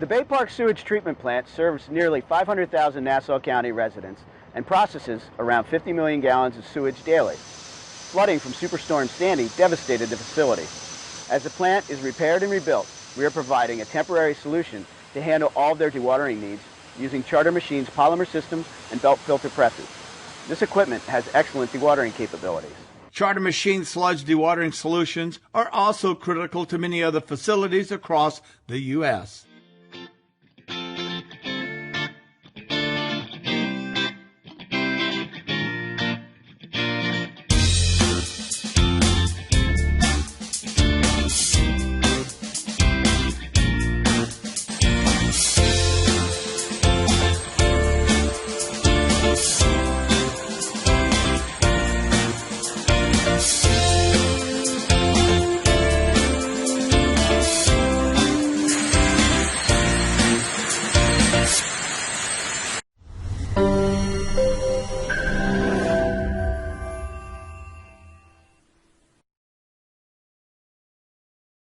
The Bay Park Sewage Treatment Plant serves nearly 500,000 Nassau County residents and processes around 50 million gallons of sewage daily. Flooding from Superstorm Sandy devastated the facility. As the plant is repaired and rebuilt, we are providing a temporary solution to handle all of their dewatering needs using Charter Machine's polymer systems and belt filter presses. This equipment has excellent dewatering capabilities. Charter Machine sludge dewatering solutions are also critical to many other facilities across the U.S.